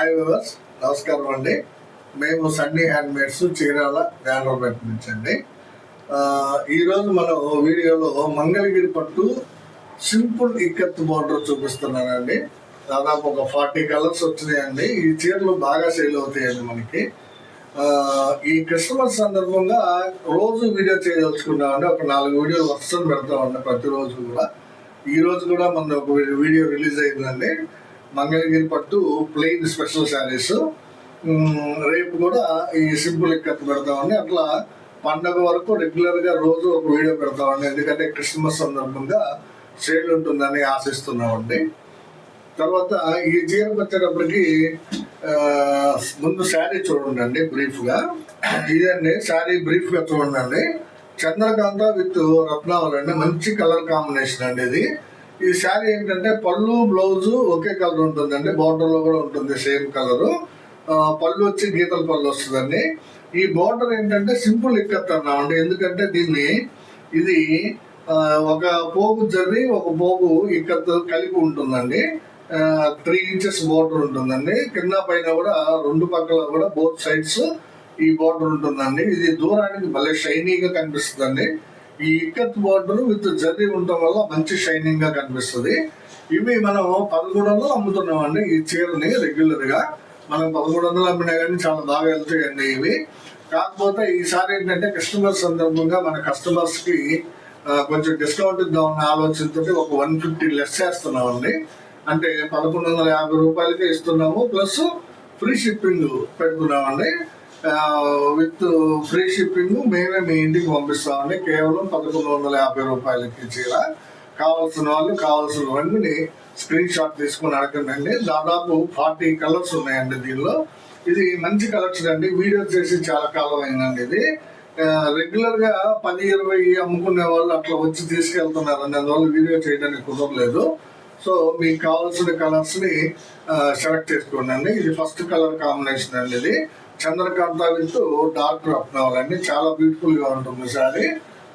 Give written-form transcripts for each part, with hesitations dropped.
Hi viewers, నమస్కారం అండి. మేము సన్నీ హ్యాండ్మేడ్స్ చీరాల గవర్నమెంట్ నుంచి అండి. ఈరోజు మనం వీడియోలో మంగళగిరి పట్టు సింపుల్ ఇక్కత్ బోర్డర్ చూపిస్తున్నానండి. దాదాపు ఒక 40 కలర్స్ వచ్చినాయండి. ఈ చీరలు బాగా సేల్ అవుతాయండి మనకి. ఈ క్రిస్మస్ సందర్భంగా రోజు వీడియో చేయదలుచుకున్నామండి. ఒక 4 వీడియోలు వరుసను పెడతామండి ప్రతిరోజు కూడా. ఈ రోజు కూడా మన ఒక వీడియో రిలీజ్ అయిందండి. మంగళగిరి పట్టు ప్లెయిన్ స్పెషల్ శారీస్. రేపు కూడా ఈ సింపుల్ ఇక్కత్ పెడతామండి. అట్లా పండగ వరకు రెగ్యులర్గా రోజు ఒక వీడియో పెడతామండి. ఎందుకంటే క్రిస్మస్ సందర్భంగా సేల్ ఉంటుందని ఆశిస్తున్నామండి. తర్వాత ఈ చీరకు వచ్చేటప్పటికి ముందు శారీ చూడండి బ్రీఫ్గా. ఇదండి శారీ బ్రీఫ్గా చూడండి. చంద్రకాంత విత్ రత్నావళి అండి. మంచి కలర్ కాంబినేషన్ అండి ఇది. ఈ శారీ ఏంటంటే పళ్ళు బ్లౌజు ఒకే కలర్ ఉంటుందండి. బార్డర్లో కూడా ఉంటుంది సేమ్ కలరు. పళ్ళు వచ్చి గీతల పళ్ళు వస్తుందండి. ఈ బార్డర్ ఏంటంటే సింపుల్ ఇక్కత్ అన్నామండి. ఎందుకంటే ఇది ఒక పోగు జర్రి ఒక పోగు ఇక్కత్ కలిపి ఉంటుందండి. 3 ఇంచెస్ బార్డర్ ఉంటుందండి. కింద పైన కూడా 2 పక్కల కూడా బోత్ సైడ్స్ ఈ బార్డర్ ఉంటుందండి. ఇది దూరానికి భలే షైనీగా కనిపిస్తుందండి. ఈ ఇక్కత్ బార్డర్ విత్ జర్రీ ఉండటం వల్ల మంచి షైనింగ్ గా కనిపిస్తుంది. ఇవి మనం 1300 అమ్ముతున్నామండి. ఈ చీరని రెగ్యులర్ గా మనం 1300 అమ్మినా కానీ చాలా బాగా వెళ్తాయండి ఇవి. కాకపోతే ఈసారి ఏంటంటే కస్టమర్స్ సందర్భంగా మన కస్టమర్స్ కి కొంచెం డిస్కౌంట్ ఇద్దామన్న ఆలోచనతో ఒక 150 లెస్ చేస్తున్నామండి. అంటే 1150 రూపాయలకే ఇస్తున్నాము. ప్లస్ ఫ్రీ షిప్పింగ్ పెడుతున్నామండి. విత్ ఫ్రీ షిప్పింగ్ మేమే మీ ఇంటికి పంపిస్తామండి. కేవలం 1150 రూపాయలకి చీర. కావాల్సిన వాళ్ళు కావాల్సిన రంగుని స్క్రీన్ షాట్ తీసుకుని అడగండి. దాదాపు 40 కలర్స్ ఉన్నాయండి దీనిలో. ఇది మంచి కలెక్షన్ అండి. వీడియో చేసి చాలా కాలం అయిందండి. ఇది రెగ్యులర్ గా 10-20 అమ్ముకునే వాళ్ళు అట్లా వచ్చి తీసుకెళ్తున్నారండి. అందువల్ల వీడియో చేయడానికి కుదరలేదు. సో మీకు కావాల్సిన కలర్స్ ని సెలెక్ట్ చేసుకోండి. ఇది ఫస్ట్ కలర్ కాంబినేషన్ అండి. ఇది చంద్రకాంత విత్ డార్క్ రత్నావళి అండి. చాలా బ్యూటిఫుల్ గా ఉంటుంది సారీ.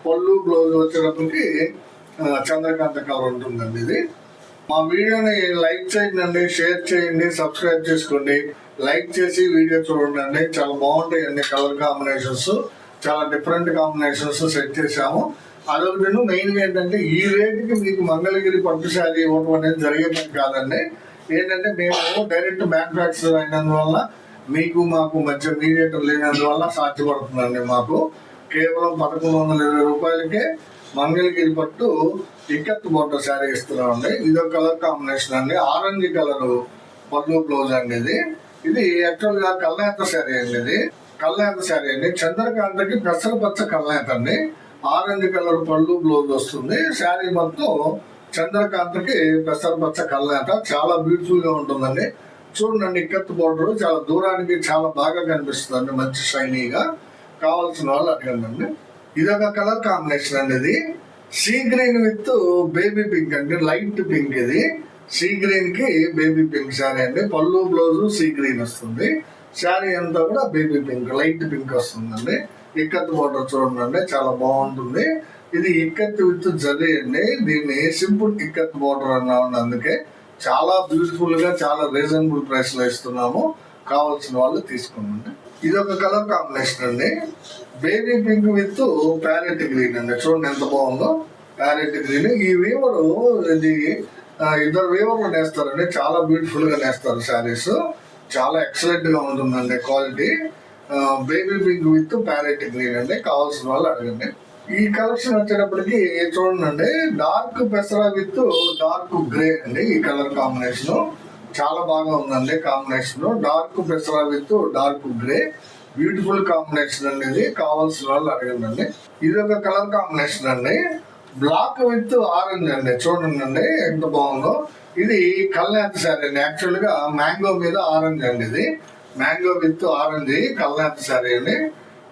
పళ్ళు బ్లౌజ్ వచ్చేటప్పటికి చంద్రకాంత కలర్ ఉంటుందండి. ఇది మా వీడియోని లైక్ చేయండి, షేర్ చేయండి, సబ్స్క్రైబ్ చేసుకోండి. లైక్ చేసి వీడియో చూడండి. చాలా బాగుంటాయండి కలర్ కాంబినేషన్స్. చాలా డిఫరెంట్ కాంబినేషన్స్ సెట్ చేసాము. అదొకటి మెయిన్ గా ఏంటంటే ఈ రేటుకి మీకు మంగళగిరి పట్టు శారీ ఇవ్వడం అనేది జరిగే పని కాదండి. ఏంటంటే మేము డైరెక్ట్ మ్యానుఫ్యాక్చర్ అయినందువల్ల మీకు మాకు మధ్య మీడియేటర్ లేనందువల్ల సాధ్యపడుతుందండి. మాకు కేవలం 1120 రూపాయలకే మంగళగిరి పట్టు ఇక్కత్ బోర్డర్ శారీ ఇస్తున్నామండి. ఇదొక కలర్ కాంబినేషన్ అండి. ఆరెంజ్ కలర్ పళ్ళు బ్లౌజ్ అండి. ఇది యాక్చువల్ గా కల్నేత శారీ అండి. ఇది కల్నేత శారీ అండి. చంద్రకాంతకి పెసరపచ్చ కల్నేత అండి. ఆరెంజ్ కలర్ పళ్ళు బ్లౌజ్ వస్తుంది. శారీ మొత్తం చంద్రకాంతకి పెసరపచ్చ కల్నేత. చాలా బ్యూటిఫుల్ గా ఉంటుందండి. చూడండి ఇక్కత్ బోర్డర్ చాలా దూరానికి చాలా బాగా కనిపిస్తుంది. మంచి షైనీగా. కావాల్సిన వాళ్ళు అడగండి. ఇదొక కలర్ కాంబినేషన్ అండి. ఇది sea green with baby pink అండి. Light pink. ఇది సీ గ్రీన్ కి బేబీ పింక్ శారీ అండి. పళ్ళు బ్లౌజ్ సీ గ్రీన్ వస్తుంది. శారీ అంతా కూడా బేబీ పింక్ లైట్ పింక్ వస్తుందండి. ఇక్కత్ బోర్డర్ చూడండి చాలా బాగుంటుంది. ఇది ఇక్కత్ విత్ జరీ అండి. దీన్ని సింపుల్ ఇక్కత్ బోర్డర్ అన్నామండి. అందుకే చాలా బ్యూటిఫుల్ గా చాలా రీజనబుల్ ప్రైస్ లో ఇస్తున్నాము. కావాల్సిన వాళ్ళు తీసుకోండి. ఇది ఒక కలర్ కాంబినేషన్ అండి. Baby pink with parrot green అండి. చూడండి ఎంత బాగుందో ప్యారెట్ గ్రీన్. ఈ వీవరు ఇది 2 వీవర్లు నేస్తారండి. చాలా బ్యూటిఫుల్ గా నేస్తారు శారీస్. చాలా ఎక్సలెంట్ గా ఉంటుందండి quality. Baby pink with parrot green అండి. కావాల్సిన వాళ్ళు అడగండి. ఈ కలెక్షన్ వచ్చేటప్పటికి చూడండి డార్క్ పెసర విత్ డార్క్ గ్రే అండి. ఈ కలర్ కాంబినేషన్ చాలా బాగా ఉందండి. కాంబినేషన్ డార్క్ పెసర with dark grey beautiful combination అండి. ఇది కావాల్సిన వాళ్ళు అడగండి. ఇది ఒక కలర్ కాంబినేషన్ అండి. బ్లాక్ విత్ ఆరెంజ్ అండి. చూడండి ఎంత బాగుందో. ఇది కల్నేత శారీ అండి. యాక్చువల్ గా మ్యాంగో మీద ఆరెంజ్ అండి. ఇది మ్యాంగో విత్ ఆరెంజ్ కల్నేత శారీ అండి.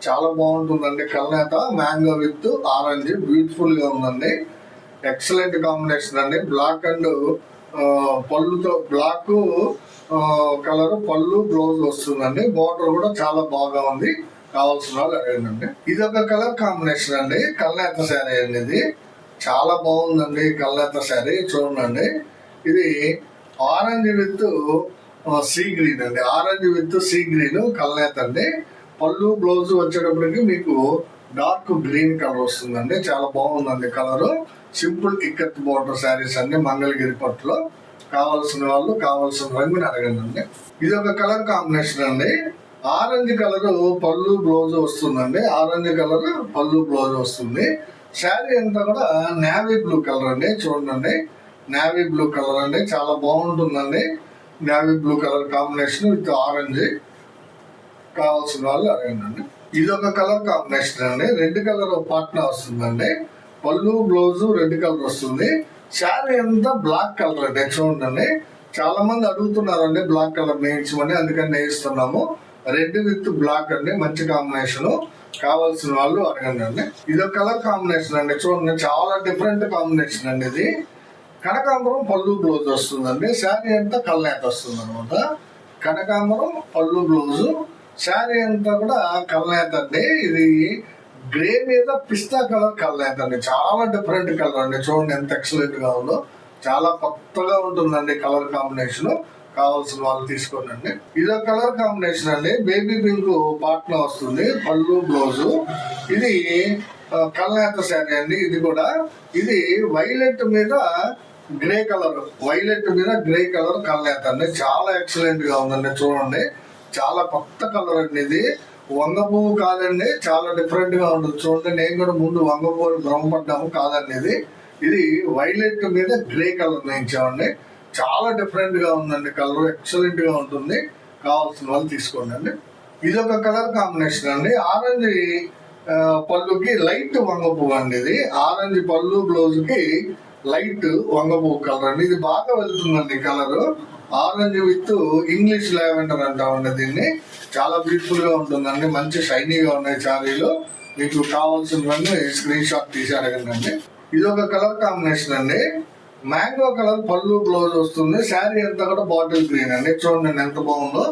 చాలా బాగుంటుందండి. కల్నేత మ్యాంగో విత్ ఆరెంజ్ బ్యూటిఫుల్ గా ఉందండి. ఎక్సలెంట్ కాంబినేషన్ అండి. బ్లాక్ అండ్ పళ్ళుతో బ్లాక్ కలర్ పళ్ళు బ్లౌజ్ వస్తుందండి. బార్డర్ కూడా చాలా బాగా ఉంది. కావాల్సిన వాళ్ళు అడగండి. ఇది ఒక కలర్ కాంబినేషన్ అండి. కల్నేత శారీ అండి. ఇది చాలా బాగుందండి. కల్నేత శారీ చూడండి. ఇది ఆరెంజ్ విత్ సీ గ్రీన్ అండి, ఆరెంజ్ విత్ సీ గ్రీన్ కల్నేత అండి. పళ్ళు బ్లౌజ్ వచ్చేటప్పటికి మీకు డార్క్ గ్రీన్ కలర్ వస్తుందండి. చాలా బాగుందండి colour. Simple ikat border saris అండి మంగళగిరి పట్టులో. కావాల్సిన వాళ్ళు కావాల్సిన రంగుని అడగండి. ఇది ఒక కలర్ కాంబినేషన్ అండి. ఆరెంజ్ కలర్ పళ్ళు బ్లౌజ్ వస్తుందండి. ఆరెంజ్ కలర్ పళ్ళు బ్లౌజ్ వస్తుంది. శారీ అంతా కూడా నేవీ బ్లూ కలర్ అండి. చూడండి, నేవీ బ్లూ కలర్ అండి, చాలా బాగుంటుందండి. Navy blue colour combination with orange. కావాల్సిన వాళ్ళు అడగండి. ఇది ఒక కలర్ కాంబినేషన్ అండి. రెడ్ కలర్ పాట్నా వస్తుందండి. పళ్ళు బ్లౌజ్ రెడ్ కలర్ వస్తుంది. శారీ అంతా బ్లాక్ కలర్ అండి. చూడండి, చాలా మంది అడుగుతున్నారండి బ్లాక్ కలర్ నేయించమని, అందుకని నేయిస్తున్నాము. రెడ్ విత్ బ్లాక్ అండి, మంచి కాంబినేషన్. కావాల్సిన వాళ్ళు అడగండి. ఇది ఒక కలర్ కాంబినేషన్ అండి. చూడండి, చాలా డిఫరెంట్ కాంబినేషన్ అండి. ఇది కనకాంబరం పళ్ళు బ్లౌజ్ వస్తుందండి. శారీ అంతా కల్నేత వస్తుంది అనమాట. కనకాంబరం పళ్ళు బ్లౌజ్, శారీ అంతా కూడా కల్నేత అండి. ఇది గ్రే మీద పిస్తా కలర్ కల్నేత అండి. చాలా డిఫరెంట్ కలర్ అండి. చూడండి ఎంత ఎక్సలెంట్ గా ఉందో. చాలా కొత్తగా ఉంటుందండి కలర్ కాంబినేషన్. కావాల్సిన వాళ్ళు తీసుకోండి. ఇదో కలర్ కాంబినేషన్ అండి. బేబీ పింక్ పాట్నా వస్తుంది, పళ్ళు బ్లౌజ్. ఇది కల్నేత శారీ అండి. ఇది కూడా ఇది వైలెట్ మీద గ్రే కలర్, వైలెట్ మీద గ్రే కలర్ కల్నేత అండి. చాలా ఎక్సలెంట్ గా ఉందండి. చూడండి, చాలా కొత్త కలర్ అండి. ఇది వంగ పువ్వు కాదండి, చాలా డిఫరెంట్ గా ఉంటుంది. చూడండి, నేను కూడా ముందు వంగ పువ్వు భ్రమపడ్డాము, కాదండి. ఇది వైలెట్ మీద గ్రే కలర్ నేయించామండి. చాలా డిఫరెంట్ గా ఉందండి కలర్, ఎక్సలెంట్ గా ఉంటుంది. కావాల్సిన వాళ్ళు తీసుకోండి. ఇది ఒక కలర్ కాంబినేషన్ అండి. ఆరెంజ్ పళ్ళుకి లైట్ వంగ పువ్వు అండి. ఇది ఆరెంజ్ పళ్ళు బ్లౌజ్ కి లైట్ వంగ పువ్వు కలర్ అండి. ఇది బాగా వెళ్తుందండి colour. Orange with English lavender అంటామండి దీన్ని. చాలా బ్యూటిఫుల్ గా ఉంటుందండి. మంచి షైనీగా ఉన్నాయి శారీలు. మీకు కావాల్సినవన్నీ స్క్రీన్ షాట్ తీసి అడగండి. ఇది ఒక కలర్ కాంబినేషన్ అండి. మ్యాంగో కలర్ పళ్ళు బ్లౌజ్ వస్తుంది. శారీ అంతా కూడా బాటిల్ గ్రీన్ అండి. చూడండి ఎంత బాగుందో.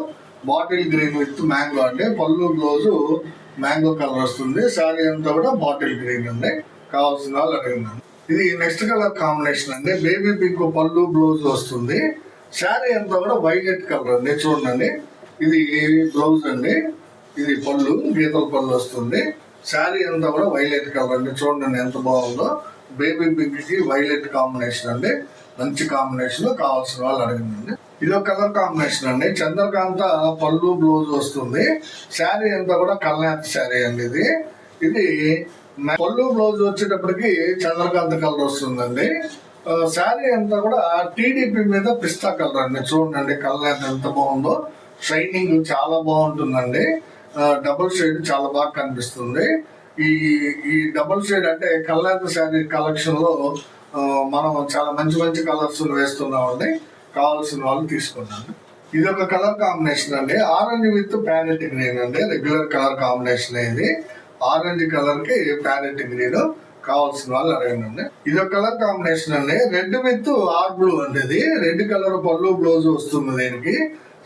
బాటిల్ గ్రీన్ విత్ మ్యాంగో అండి. పళ్ళు బ్లౌజ్ మ్యాంగో కలర్ వస్తుంది. శారీ అంతా కూడా బాటిల్ గ్రీన్ అండి. కావాల్సిన వాళ్ళు అడగండి. ఇది నెక్స్ట్ కలర్ కాంబినేషన్ అండి. బేబీ పింక్ పళ్ళు బ్లౌజ్ వస్తుంది. శారీ అంతా కూడా వైలెట్ కలర్ అండి. చూడండి, ఇది బ్లౌజ్ అండి. ఇది పళ్ళు, గీతల పళ్ళు వస్తుంది. శారీ అంతా కూడా వైలెట్ కలర్ అండి. చూడండి ఎంత బాగుందో. బేబీ పింక్ కి వైలెట్ కాంబినేషన్ అండి. మంచి కాంబినేషన్. కావాల్సిన వాళ్ళు అడగండి. ఇది ఒక కలర్ కాంబినేషన్ అండి. చంద్రకాంత పళ్ళు బ్లౌజ్ వస్తుంది. శారీ అంతా కూడా కల్నేత శారీ అండి. ఇది పళ్ళు బ్లౌజ్ వచ్చేటప్పటికి చంద్రకాంత కలర్ వస్తుందండి. శారీ అంతా కూడా టీడీపీ మీద పిస్తా కలర్ అండి. చూడండి కల్నేత ఎంత బాగుందో. షైనింగ్ చాలా బాగుంటుందండి. డబుల్ షేడ్ చాలా బాగా కనిపిస్తుంది. ఈ డబుల్ షేడ్ అంటే కల్నేత శారీ కలెక్షన్ లో మనం చాలా మంచి మంచి కలర్స్ వేస్తున్నామండి. కావాల్సిన వాళ్ళు తీసుకున్నాను. ఇది ఒక కలర్ కాంబినేషన్ అండి. ఆరెంజ్ విత్ ప్యారెట్ గ్రీన్ అండి. రెగ్యులర్ కలర్ కాంబినేషన్ ఇది. ఆరెంజ్ కలర్ కి ప్యారెట్ గ్రీన్. కావాల్సిన వాళ్ళు అడగండి. ఇది ఒక కలర్ కాంబినేషన్ అండి. రెడ్ విత్ ఆర్ బ్లూ అండి. ఇది రెడ్ కలర్ పళ్ళు బ్లౌజ్ వస్తుంది దీనికి.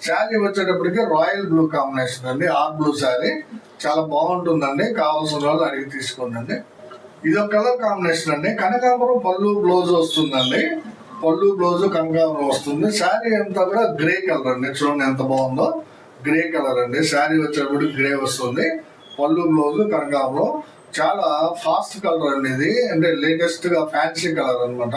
శారీ వచ్చేటప్పటికి రాయల్ బ్లూ కాంబినేషన్ అండి. ఆర్ బ్లూ శారీ చాలా బాగుంటుందండి. కావాల్సిన వాళ్ళు అడిగి తీసుకోండి. ఇది ఒక కలర్ కాంబినేషన్ అండి. కనకాంబరం పళ్ళు బ్లౌజ్ వస్తుందండి. పళ్ళు బ్లౌజ్ కనకాంబరం వస్తుంది. శారీ అంతా కూడా గ్రే కలర్ అండి. చూడండి ఎంత బాగుందో. గ్రే కలర్ అండి. శారీ వచ్చేటప్పుడు గ్రే వస్తుంది. పళ్ళు బ్లౌజ్ కనకాంబరం. చాలా ఫాస్ట్ కలర్ అండి. ఇది అంటే లేటెస్ట్ గా ఫ్యాన్సీ కలర్ అనమాట.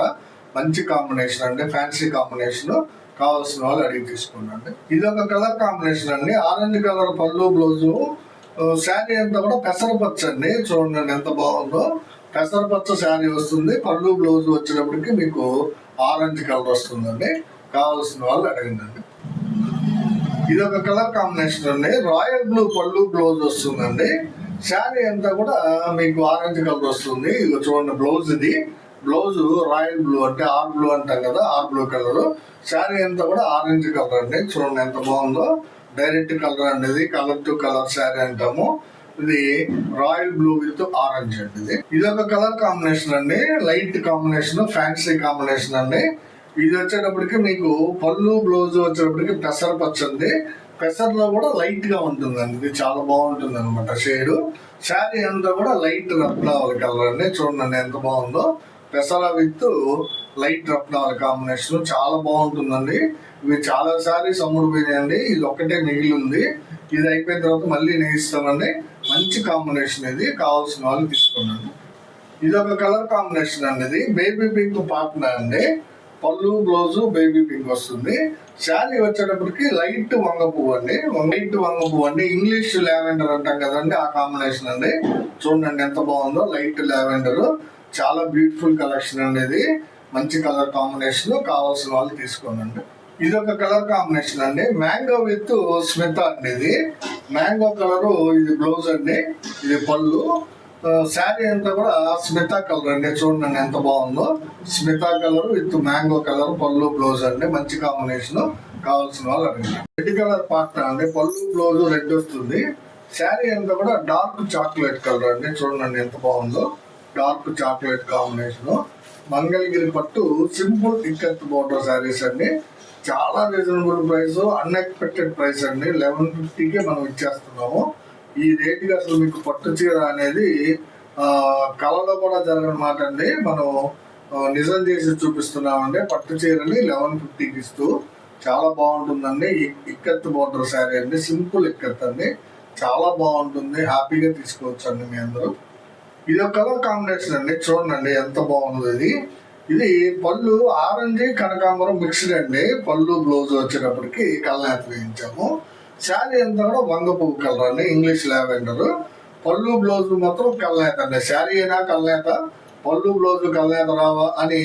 మంచి కాంబినేషన్ అండి. Fancy combination. కావాల్సిన వాళ్ళు అడిగి తీసుకోండి. ఇది ఒక కలర్ కాంబినేషన్ అండి. ఆరెంజ్ కలర్ పళ్ళు బ్లౌజు. శారీ అంతా కూడా పెసరపచ్చ అండి. చూడండి ఎంత బాగుందో. పెసరపచ్చ శారీ వస్తుంది. పళ్ళు బ్లౌజ్ వచ్చేటప్పటికి మీకు ఆరెంజ్ కలర్ వస్తుందండి. కావాల్సిన వాళ్ళు అడగండి. ఇది ఒక కలర్ కాంబినేషన్ అండి. రాయల్ బ్లూ పళ్ళు బ్లౌజ్ వస్తుందండి. శారీ అంతా కూడా మీకు ఆరెంజ్ కలర్ వస్తుంది. ఇది చూడండి బ్లౌజ్. ఇది బ్లౌజ్ రాయల్ బ్లూ అంటే ఆర్ బ్లూ అంటాం కదా, ఆర్ బ్లూ కలర్. శారీ అంతా కూడా ఆరెంజ్ కలర్ అండి. చూడండి ఎంత బాగుందో. డైరెక్ట్ కలర్ అనేది కలర్ టు కలర్ శారీ అంటాము. ఇది రాయల్ బ్లూ విత్ ఆరెంజ్ అండి. ఇది ఒక కలర్ కాంబినేషన్ అండి. లైట్ కాంబినేషన్, ఫ్యాన్సీ కాంబినేషన్ అండి. ఇది వచ్చేటప్పటికి మీకు పళ్ళు బ్లౌజ్ వచ్చేటప్పటికి పెసర పచ్చ అండి. పెసర్లో కూడా లైట్ గా ఉంటుందండి. ఇది చాలా బాగుంటుంది అనమాట షేడ్. శారీ అంతా కూడా లైట్ రత్నావళి కలర్ అండి. చూడండి ఎంత బాగుందో. పెసర విత్ లైట్ రత్నాల కాంబినేషన్ చాలా బాగుంటుందండి. ఇవి చాలా సారీస్ అమ్ముడుపోయినాయండి, ఇది ఒక్కటే మిగిలి ఉంది. ఇది అయిపోయిన తర్వాత మళ్ళీ నేయిస్తామండి. మంచి కాంబినేషన్, ఇది కావాల్సిన వాళ్ళు తీసుకోండి. ఇది ఒక కలర్ కాంబినేషన్ అండి, ఇది బేబీ పింక్ పార్ట్నర్ అండి. పళ్ళు బ్లౌజు బేబీ పింక్ వస్తుంది. శారీ వచ్చేటప్పటికి లైట్ వంగ పువ్వు అండి, లైట్ వంగ పువ్వు అండి. ఇంగ్లీష్ లావెండర్ అంటాం కదండి, ఆ కాంబినేషన్ అండి. చూడండి ఎంత బాగుందో, లైట్ లావెండర్. చాలా బ్యూటిఫుల్ కలెక్షన్ అండి, ఇది మంచి కలర్ కాంబినేషన్. కావాల్సిన వాళ్ళు తీసుకోండి. ఇది ఒక కలర్ కాంబినేషన్ అండి, మ్యాంగో విత్ స్మిత అండి. ఇది మ్యాంగో కలరు, ఇది బ్లౌజ్ అండి, ఇది పళ్ళు. శారీ అంతా కూడా స్మితా కలర్ అండి. చూడండి ఎంత బాగుందో, Smita colour with mango colour, పళ్ళు బ్లౌజ్ అండి. మంచి కాంబినేషన్. కావాల్సిన వాళ్ళు అడగండి. రెడ్ కలర్ పార్ట్ అండి, పళ్ళు బ్లౌజ్ రెడ్ వస్తుంది. శారీ అంతా కూడా డార్క్ చాక్లెట్ కలర్ అండి. చూడండి ఎంత బాగుందో, డార్క్ చాక్లెట్ కాంబినేషన్. మంగళగిరి పట్టు సింపుల్ ఇక్కత్ బోర్డర్ శారీస్ అండి. చాలా రీజనబుల్ ప్రైస్, అన్ఎక్స్పెక్టెడ్ ప్రైస్ అండి. 1150కే మనం ఇచ్చేస్తున్నాము. ఈ రేటుకి అసలు మీకు పట్టు చీర అనేది కళలో కూడా జరగనమాట అండి. మనం నిజం చేసి చూపిస్తున్నామండి. పట్టు చీరని 1150కి ఇస్తూ చాలా బాగుంటుందండి. ఇక్కత్ బోర్డర్ శారీ అండి, సింపుల్ ఇక్కత్ అండి, చాలా బాగుంటుంది. హ్యాపీగా తీసుకోవచ్చు అండి మీ అందరూ. ఇది ఒక కలర్ కాంబినేషన్ అండి, చూడండి ఎంత బాగుంది. ఇది పళ్ళు ఆరెంజ్ కనకాంబరం మిక్స్డ్ అండి. పళ్ళు బ్లౌజ్ వచ్చేటప్పటికి కల్నేత వేయించాము. శారీ అంతా కూడా వంగ పువ్వు కలర్ అండి, ఇంగ్లీష్ లావెండర్. పళ్ళు బ్లౌజ్ మాత్రం కల్నేత అండి. శారీ అయినా కల్నేత, పళ్ళు బ్లౌజ్ కల్నేత రావా అని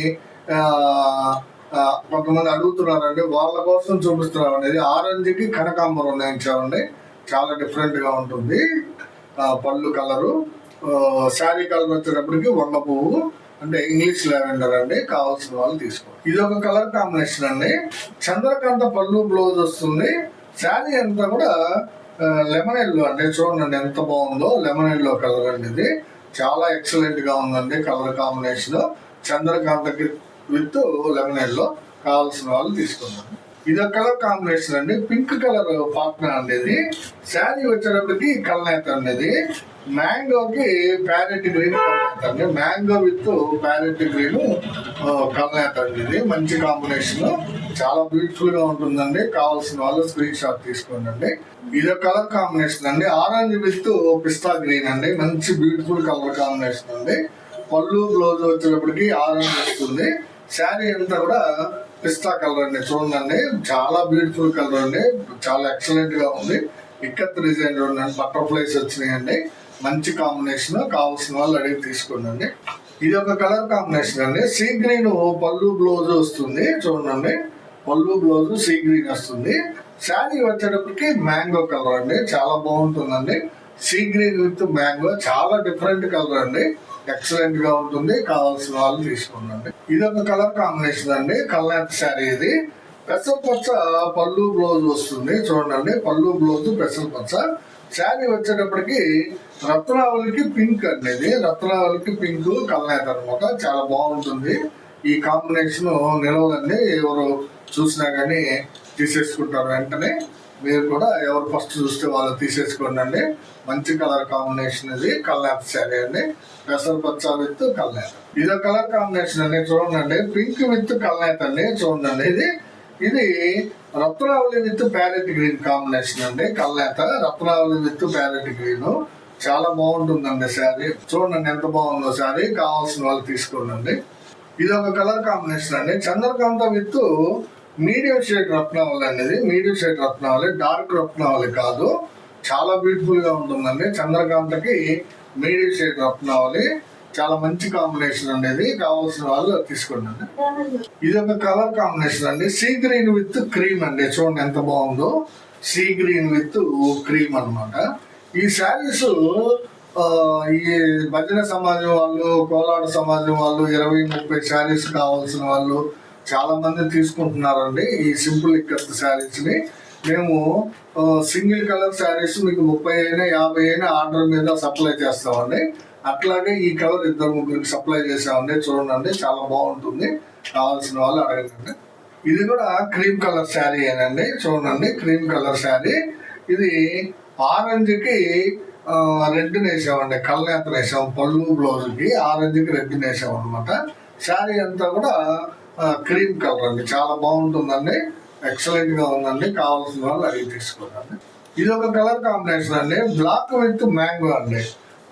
కొంతమంది అడుగుతున్నారండి, వాళ్ళ కోసం చూపిస్తున్నామండి. ఇది ఆరెంజ్కి కనకాంబరం వేయించామండి, చాలా డిఫరెంట్ గా ఉంటుంది. పళ్ళు కలరు, శారీ కలర్ వచ్చేటప్పటికి వంగ పువ్వు అంటే ఇంగ్లీష్ లావెండర్ అండి. కావాల్సిన వాళ్ళు తీసుకోండి. ఇది ఒక కలర్ కాంబినేషన్ అండి, చంద్రకాంత పళ్ళు బ్లౌజ్ వస్తుంది. శారీ అంతా కూడా లెమన్ ఎల్లో అండి. చూడండి ఎంత బాగుందో, లెమన్ ఎల్లో కలర్ అండి. ఇది చాలా ఎక్సలెంట్ గా ఉందండి కలర్ కాంబినేషన్. చంద్రకాంతకి విత్ లెమన్ ఎల్లో. కావాల్సిన వాళ్ళు తీసుకున్నాను. ఇది ఒక కలర్ కాంబినేషన్ అండి, పింక్ కలర్ పార్ట్నర్ అండి. ఇది శారీ వచ్చేటప్పటికి కల్నేత అండి. ఇది మ్యాంగోకి ప్యారెట్ గ్రీన్ కల్నేత అండి, మ్యాంగో విత్ ప్యారెట్ గ్రీన్ కల్నేత అండి. ఇది మంచి కాంబినేషన్, చాలా బ్యూటిఫుల్ గా ఉంటుందండి. కావాల్సిన వాళ్ళు స్క్రీన్ షాట్ తీసుకోండి. ఇది ఒక కలర్ కాంబినేషన్ అండి, ఆరెంజ్ విత్ పిస్తా గ్రీన్ అండి. మంచి బ్యూటిఫుల్ కలర్ కాంబినేషన్ అండి. పళ్ళు బ్లౌజ్ వచ్చేటప్పటికి ఆరెంజ్ వస్తుంది. శారీ అంతా కూడా పిస్తా కలర్ అండి. చూడండి చాలా బ్యూటిఫుల్ కలర్ అండి, చాలా ఎక్సలెంట్ గా ఉంది. ఇక్కత్ డిజైన్ చూడండి, బటర్ఫ్లైస్ వచ్చినాయండి. మంచి కాంబినేషన్. కావాల్సిన వాళ్ళు అడిగి తీసుకోండి. ఇది ఒక కలర్ కాంబినేషన్ అండి, సీ గ్రీన్ పళ్ళు బ్లౌజ్ వస్తుంది. చూడండి పళ్ళు బ్లౌజ్ సీ గ్రీన్ వస్తుంది. శారీ వచ్చేటప్పటికి మ్యాంగో కలర్ అండి, చాలా బాగుంటుందండి. సీ గ్రీన్ విత్ మ్యాంగో, చాలా డిఫరెంట్ కలర్ అండి, ఎక్సలెంట్ గా ఉంటుంది. కావాల్సిన వాళ్ళు తీసుకోండి. ఇది ఒక కలర్ కాంబినేషన్ అండి, కల్నేత శారీ. ఇది పెసర పచ్చ పళ్ళు బ్లౌజ్ వస్తుంది. చూడండి పళ్ళు బ్లౌజ్ పెసర పచ్చ. శారీ వచ్చేటప్పటికి రత్నావళికి పింక్ అండి. ఇది రత్నావళికి పింక్ కల్నేత అనమాట, చాలా బాగుంటుంది. ఈ కాంబినేషన్ నిలవదండి, ఎవరు చూసినా కానీ తీసేసుకుంటారు వెంటనే. మీరు కూడా ఎవరు ఫస్ట్ చూస్తే వాళ్ళు తీసేసుకోండి. మంచి కలర్ కాంబినేషన్, ఇది కల్నేత శారీ అండి, పెసర పచ్చ విత్ కల్నేత. ఇది కలర్ కాంబినేషన్ అండి. చూడండి పింక్ విత్ కల్నేత అండి. చూడండి ఇది రత్నావళి విత్ ప్యారెట్ గ్రీన్ కాంబినేషన్ అండి. కల్నేత రత్నావళి విత్ ప్యారెట్ గ్రీన్, చాలా బాగుంటుందండి శారీ. చూడండి ఎంత బాగుందో శారీ. కావాల్సిన వాళ్ళు తీసుకోండి. ఇది ఒక కలర్ కాంబినేషన్ అండి, చంద్రకాంత విత్ మీడియం షేడ్ రత్నావళి అనేది. మీడియం షేడ్ రత్నావళి, డార్క్ రత్నావళి కాదు. చాలా బ్యూటిఫుల్ గా ఉంటుందండి. చంద్రకాంతకి మీడియం షేడ్ రత్నావళి, చాలా మంచి కాంబినేషన్ అనేది. కావాల్సిన వాళ్ళు తీసుకోండి. ఇది ఒక కలర్ కాంబినేషన్ అండి, సీ గ్రీన్ విత్ క్రీమ్ అండి. చూడండి ఎంత బాగుందో, సీ గ్రీన్ విత్ క్రీమ్ అనమాట. ఈ శారీస్ ఈ భజన సమాజం వాళ్ళు, కోలాట సమాజం వాళ్ళు 20-30 శారీస్ కావాల్సిన వాళ్ళు చాలా మంది తీసుకుంటున్నారండి ఈ సింపుల్ ఇక్కత్ శారీస్ ని. మేము సింగిల్ కలర్ శారీస్ మీకు 30 అయినా 50 అయినా ఆర్డర్ మీద సప్లై చేస్తామండి. అట్లాగే ఈ కలర్ 2-3 సప్లై చేసామండి. చూడండి చాలా బాగుంటుంది. కావాల్సిన వాళ్ళు అడగండి. ఇది కూడా క్రీమ్ కలర్ శారీ ఏనండి. చూడండి క్రీమ్ కలర్ శారీ. ఇది ఆరెంజ్ కి రెడ్ వేసామండి, కల్నేత వేసాం. పళ్ళు బ్లౌజ్ కి ఆరెంజ్ కి రెడ్ వేసాం అనమాట. శారీ అంతా కూడా క్రీమ్ కలర్ అండి, చాలా బాగుంటుందండి, ఎక్సలెంట్ గా ఉందండి. కావాల్సిన వాళ్ళు అడిగి తీసుకోండి. ఇది ఒక కలర్ కాంబినేషన్ అండి, బ్లాక్ విత్ మ్యాంగో అండి.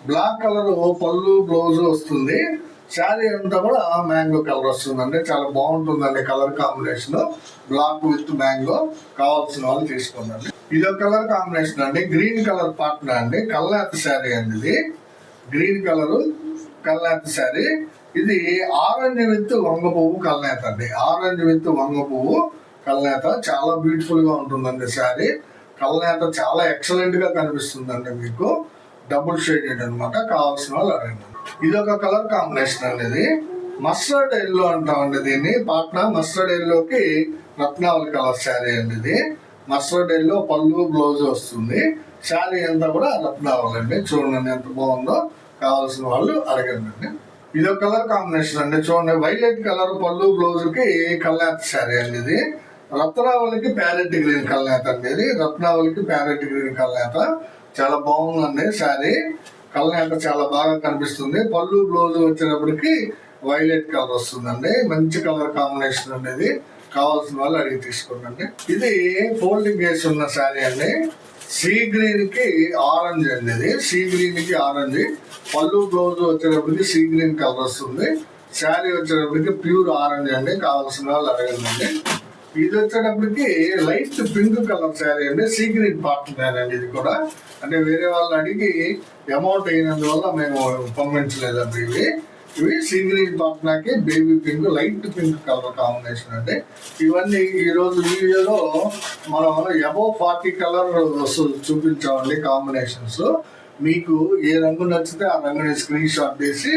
బ్లాక్ కలర్ పళ్ళు బ్లౌజ్ వస్తుంది, శారీ అంతా కూడా మ్యాంగో కలర్ వస్తుందండి. చాలా బాగుంటుందండి colour combination, black with mango. కావాల్సిన వాళ్ళు తీసుకోండి. ఇది ఒక కలర్ కాంబినేషన్ అండి, గ్రీన్ కలర్ పార్ట్నర్ అండి, కల్లాత శారీ అండి. ఇది గ్రీన్ కలర్ కల్లాత శారీ. ఇది ఆరెంజ్ విత్ వంగ పువ్వు కల్నేత అండి, ఆరెంజ్ విత్ వంగ పువ్వు కల్నేత. చాలా బ్యూటిఫుల్ గా ఉంటుందండి శారీ. కల్నేత చాలా ఎక్సలెంట్ గా కనిపిస్తుందండి మీకు, డబుల్ షేడెడ్ అనమాట. కావాల్సిన వాళ్ళు అడగండి. ఇది ఒక కలర్ కాంబినేషన్ అండి, ఇది మస్టర్డ్ ఎల్లో అంటామండి దీన్ని. పాట్నా మస్టర్డ్ ఎల్లోకి రత్నావళి కలర్ శారీ అండి. ఇది మస్టర్డ్ ఎల్లో పళ్ళు బ్లౌజ్ వస్తుంది, శారీ అంతా కూడా రత్నావళి అండి. చూడండి ఎంత బాగుందో. కావాల్సిన వాళ్ళు అడగండి. ఇది ఒక కలర్ కాంబినేషన్ అండి, చూడండి వైలెట్ కలర్ పళ్ళు బ్లౌజ్ కి కల్నేత శారీ అండి. ఇది రత్నావళికి ప్యారెట్ గ్రీన్ కల్నేత అండి, ఇది రత్నావళికి ప్యారెట్ గ్రీన్ కల్నేత. చాలా బాగుందండి శారీ, కల్నేత చాలా బాగా కనిపిస్తుంది. పళ్ళు బ్లౌజ్ వచ్చేటప్పటికి వైలెట్ కలర్ వస్తుందండి, మంచి కలర్ కాంబినేషన్ అండి. ఇది కావాల్సిన వాళ్ళు అడిగి తీసుకోండి. ఇది ఫోల్డింగ్ వేసి ఉన్న శారీ అండి, సీ గ్రీన్ కి ఆరెంజ్ అండి. ఇది సీ గ్రీన్ కి ఆరెంజ్, పళ్ళు బ్లౌజ్ వచ్చేటప్పటికి సీ గ్రీన్ కలర్ వస్తుంది, శారీ వచ్చేటప్పటికి ప్యూర్ ఆరెంజ్ అండి. కావాల్సిన వాళ్ళు అడగండి. ఇది వచ్చేటప్పటికి లైట్ పింక్ కలర్ శారీ అండి, సీ గ్రీన్ పార్ట్నర్ అండి. ఇది కూడా అంటే వేరే వాళ్ళు అడిగి అమౌంట్ అయినందువల్ల మేము పంపించలేదండి. ఇవి సీ గ్రీన్ పార్ట్నర్కి baby pink, light pink colour combination అండి. ఇవన్నీ ఈ రోజు వీడియోలో మనం అబౌవ్ 40 కలర్ చూపించామండి కాంబినేషన్స్. మీకు ఏ రంగు నచ్చితే ఆ రంగుని స్క్రీన్ షాట్ తీసి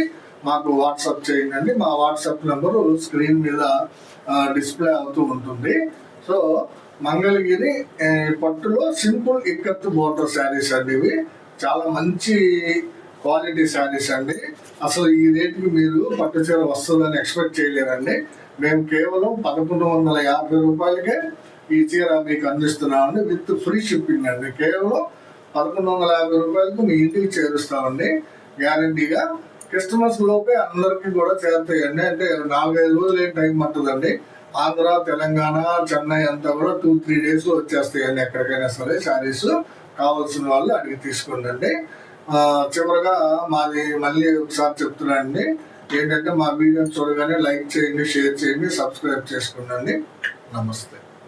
మాకు వాట్సాప్ చేయండి. మా వాట్సాప్ నెంబరు స్క్రీన్ మీద డిస్ప్లే అవుతూ ఉంటుంది. సో మంగళగిరి పట్టులో సింపుల్ ఇక్కత్ బోర్డర్ శారీస్ అండి. ఇవి చాలా మంచి క్వాలిటీ శారీస్ అండి. అసలు ఈ రేటుకి మీరు పట్టు చీర వస్తుందని ఎక్స్పెక్ట్ చేయలేరండి. మేము కేవలం 1150 రూపాయలకే ఈ చీర మీకు అందిస్తున్నామండి, విత్ ఫ్రీ షిప్పింగ్ అండి. కేవలం 1150 రూపాయలకు మీ ఇంటికి చేరుస్తామండి గ్యారంటీగా. కస్టమర్స్ లోపే అందరికీ కూడా చేరుతాయండి. అంటే 4-5 రోజులు ఏం టైం పడుతుందండి. ఆంధ్ర, తెలంగాణ, చెన్నై అంతా కూడా 2-3 డేస్ లో వచ్చేస్తాయండి ఎక్కడికైనా సరే శారీస్. కావాల్సిన వాళ్ళు అడిగి తీసుకోండి. చివరిగా మాది మళ్ళీ ఒకసారి చెప్తున్నానండి, ఏంటంటే మా వీడియో చూడగానే లైక్ చేయండి, షేర్ చేయండి, సబ్స్క్రైబ్ చేసుకోండి. నమస్తే.